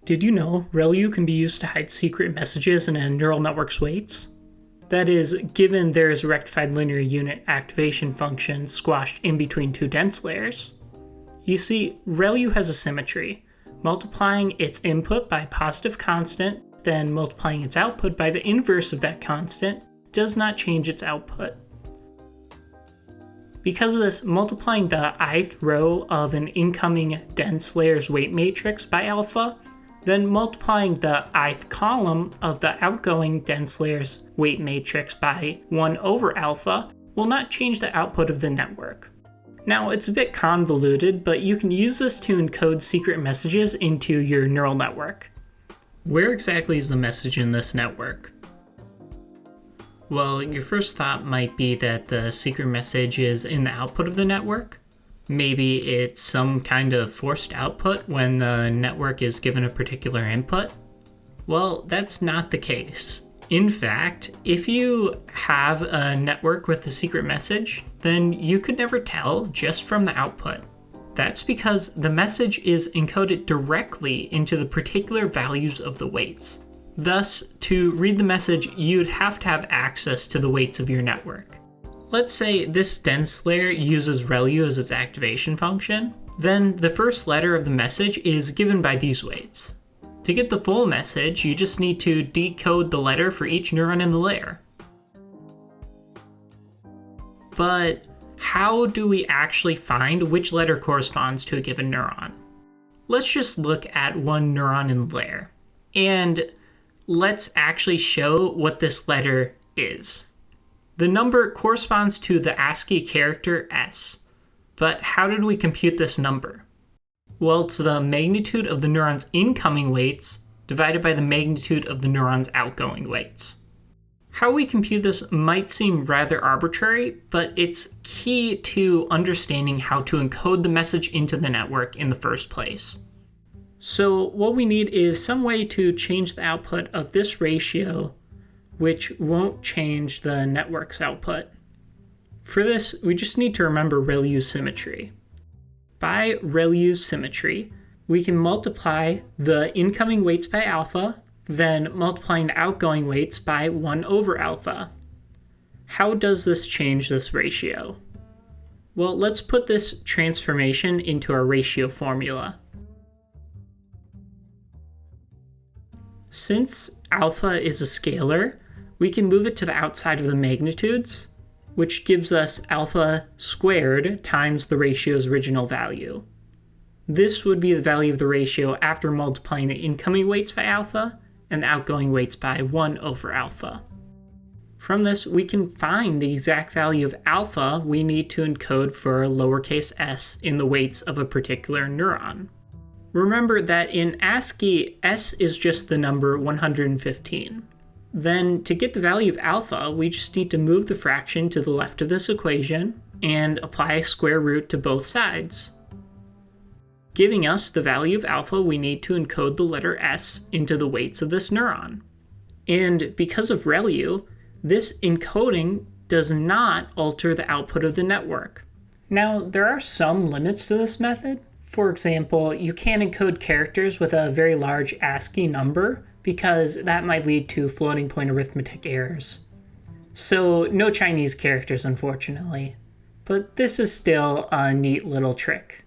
Did you know ReLU can be used to hide secret messages in a neural network's weights? That is, given there is a rectified linear unit activation function squashed in between two dense layers. You see, ReLU has a symmetry, multiplying its input by a positive constant, then multiplying its output by the inverse of that constant does not change its output. Because of this, multiplying the ith row of an incoming dense layer's weight matrix by alpha, then multiplying the ith column of the outgoing dense layer's weight matrix by 1 over alpha will not change the output of the network. Now, it's a bit convoluted, but you can use this to encode secret messages into your neural network. Where exactly is the message in this network? Well, your first thought might be that the secret message is in the output of the network. Maybe it's some kind of forced output when the network is given a particular input. Well, that's not the case. In fact, if you have a network with a secret message, then you could never tell just from the output. That's because the message is encoded directly into the particular values of the weights. Thus, to read the message, you'd have to have access to the weights of your network. Let's say this dense layer uses ReLU as its activation function, then the first letter of the message is given by these weights. To get the full message, you just need to decode the letter for each neuron in the layer. But how do we actually find which letter corresponds to a given neuron? Let's just look at one neuron in the layer, and let's actually show what this letter is. The number corresponds to the ASCII character S, but how did we compute this number? Well, it's the magnitude of the neuron's incoming weights divided by the magnitude of the neuron's outgoing weights. How we compute this might seem rather arbitrary, but it's key to understanding how to encode the message into the network in the first place. So what we need is some way to change the output of this ratio, which won't change the network's output. For this, we just need to remember ReLU symmetry. By ReLU symmetry, we can multiply the incoming weights by alpha, then multiplying the outgoing weights by 1 over alpha. How does this change this ratio? Well, let's put this transformation into our ratio formula. Since alpha is a scalar, we can move it to the outside of the magnitudes, which gives us alpha squared times the ratio's original value. This would be the value of the ratio after multiplying the incoming weights by alpha and the outgoing weights by 1 over alpha. From this, we can find the exact value of alpha we need to encode for lowercase s in the weights of a particular neuron. Remember that in ASCII, s is just the number 115. Then, to get the value of alpha, we just need to move the fraction to the left of this equation and apply a square root to both sides. Giving us the value of alpha, we need to encode the letter s into the weights of this neuron. And because of ReLU, this encoding does not alter the output of the network. Now, there are some limits to this method. For example, you can't encode characters with a very large ASCII number because that might lead to floating point arithmetic errors. So no Chinese characters, unfortunately. But this is still a neat little trick.